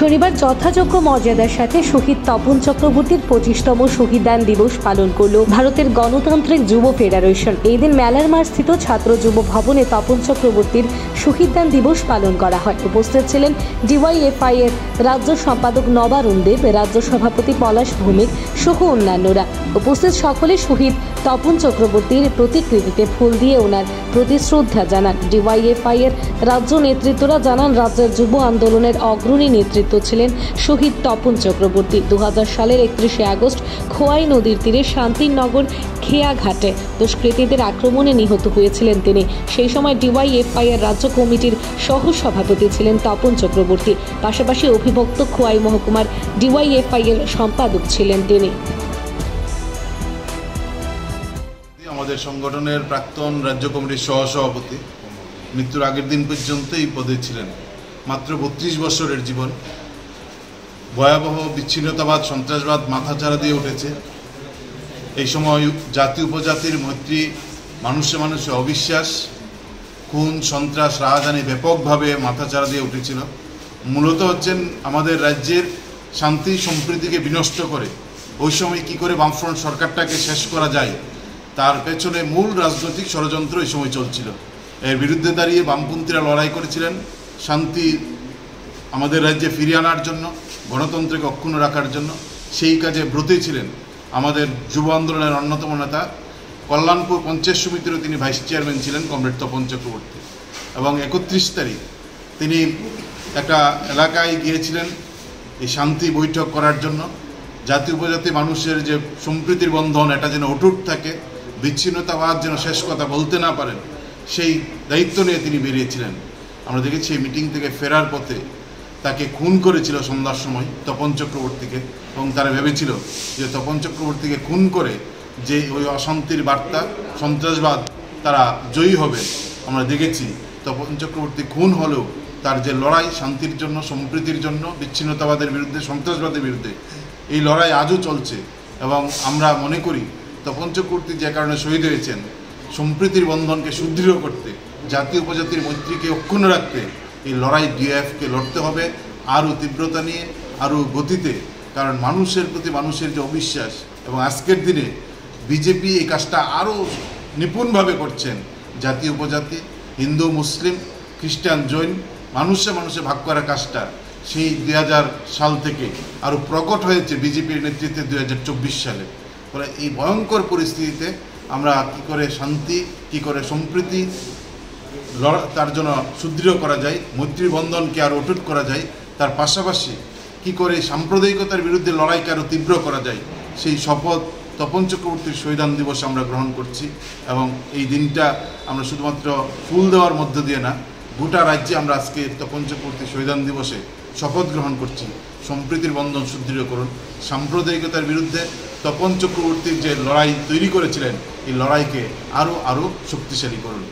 শনিবার যথাযোগ্য মর্যাদার সাথে শহীদ তপন চক্রবর্তীর 25তম শহীদদান দিবস পালন করল ভারতের গণতান্ত্রিক যুব ফেডারেশন। এই দিন মেলার মাঠ স্থিত ছাত্র যুব ভবনে তপন চক্রবর্তীর শহীদদান দিবস পালন করা হয়। উপস্থিত ছিলেন ডিওয়াইএফআই এর রাজ্য সম্পাদক নবারুণ দেব, রাজ্য সভাপতি পলাশ ভৌমিক সহ অন্যান্যরা। উপস্থিত সকলে শহীদ তপন চক্রবর্তীর প্রতিকৃতিতে ফুল দিয়ে ওনার প্রতি শ্রদ্ধা জানান। ডিওয়াইএফআই এর রাজ্য নেতৃত্বরা জানান, রাজ্যের যুব আন্দোলনের অগ্রণী নেতৃত্ব ছিলেন শহীদ তপন চক্রবর্তী। 2000 সালের 31শে আগস্ট খোয়াই নদীর তীরে শান্তিনগর খেয়াঘাটে দুষ্কৃতীদের আক্রমণে নিহত হয়েছিলেন তিনি। সেই সময় ডিওয়াইএফআই এর রাজ্য কমিটির সহসভাপতি ছিলেন তপন চক্রবর্তী। পাশাপাশি অবিভক্ত খোয়াই মহকুমার ডিওয়াইএফআই এর সম্পাদক ছিলেন তিনি। আমাদের সংগঠনের প্রাক্তন রাজ্য কমিটির সহসভাপতি, মৃত্যুর আগের দিন পর্যন্ত এই পদে ছিলেন। মাত্র 32 বছরের জীবন। ভয়াবহ বিচ্ছিন্নতাবাদ, সন্ত্রাসবাদ মাথাচাড়া দিয়ে উঠেছে। এই সময় জাতি উপজাতির মৈত্রী, মানুষে মানুষে অবিশ্বাস, খুন, সন্ত্রাস, রাজধানী ব্যাপকভাবে মাথাচাড়া দিয়ে উঠেছিল। মূলত হচ্ছেন আমাদের রাজ্যের শান্তি সম্প্রীতিকে বিনষ্ট করে ওই সময় কী করে বামফ্রন্ট সরকারটাকে শেষ করা যায়, তার পেছনে মূল রাজনৈতিক ষড়যন্ত্র এই সময় চলছিল। এর বিরুদ্ধে দাঁড়িয়ে বামপন্থীরা লড়াই করেছিলেন শান্তি আমাদের রাজ্যে ফিরিয়ে আনার জন্য, গণতন্ত্রকে অক্ষুণ্ণ রাখার জন্য। সেই কাজে ব্রতী ছিলেন আমাদের যুব আন্দোলনের অন্যতম নেতা, কল্যাণপুর পঞ্চায়েত সমিতিরও তিনি ভাইস চেয়ারম্যান ছিলেন, কমরেড তপন চক্রবর্তী। এবং 31 তারিখ তিনি একটা এলাকায় গিয়েছিলেন এই শান্তি বৈঠক করার জন্য। জাতি উপজাতি মানুষের যে সম্প্রীতির বন্ধন, এটা যেন অটুট থাকে, বিচ্ছিন্নতাবাদ যেন শেষ কথা বলতে না পারেন, সেই দায়িত্ব নিয়ে তিনি বেরিয়েছিলেন। আমরা দেখেছি এই মিটিং থেকে ফেরার পথে তাকে খুন করেছিল সন্ধ্যার সময় তপন চক্রবর্তীকে, এবং তারা ভেবেছিল যে তপন চক্রবর্তীকে খুন করে যে ওই অশান্তির বার্তা, সন্ত্রাসবাদ, তারা জয়ী হবে। আমরা দেখেছি তপন চক্রবর্তী খুন হলেও তার যে লড়াই শান্তির জন্য, সম্প্রীতির জন্য, বিচ্ছিন্নতাবাদের বিরুদ্ধে, সন্ত্রাসবাদের বিরুদ্ধে, এই লড়াই আজও চলছে। এবং আমরা মনে করি তপন চক্রবর্তী যে কারণে শহীদ হয়েছেন, সম্প্রীতির বন্ধনকে সুদৃঢ় করতে, জাতীয় উপজাতির মৈত্রীকে অক্ষুণ্ণ রাখতে এই লড়াই ডিওএফকে লড়তে হবে আরও তীব্রতা নিয়ে, আরও গতিতে। কারণ মানুষের প্রতি মানুষের যে অবিশ্বাস, এবং আজকের দিনে বিজেপি এই কাজটা আরও নিপুণভাবে করছেন। জাতীয় উপজাতি, হিন্দু, মুসলিম, খ্রিস্টান, জৈন, মানুষে মানুষে ভাগ করার কাজটা সেই 2000 সাল থেকে আরও প্রকট হয়েছে বিজেপির নেতৃত্বে 2024 সালে। ফলে এই ভয়ঙ্কর পরিস্থিতিতে আমরা কী করে শান্তি, কী করে সম্প্রীতি তার জন্য সুদৃঢ় করা যায়, মৈত্রী বন্ধনকে আরও অটুট করা যায়, তার পাশাপাশি কী করে সাম্প্রদায়িকতার বিরুদ্ধে লড়াইকে আরও তীব্র করা যায়, সেই শপথ তপন চক্রবর্তীর শহীদান দিবসে আমরা গ্রহণ করছি। এবং এই দিনটা আমরা শুধুমাত্র ফুল দেওয়ার মধ্য দিয়ে না, গোটা রাজ্যে আমরা আজকে তপন চক্রবর্তীর শহীদান দিবসে শপথ গ্রহণ করছি। সম্প্রীতির বন্ধন সুদৃঢ় করুন, সাম্প্রদায়িকতার বিরুদ্ধে তপন চক্রবর্তীর যে লড়াই তৈরি করেছিলেন, এই লড়াইকে আরও শক্তিশালী করুন।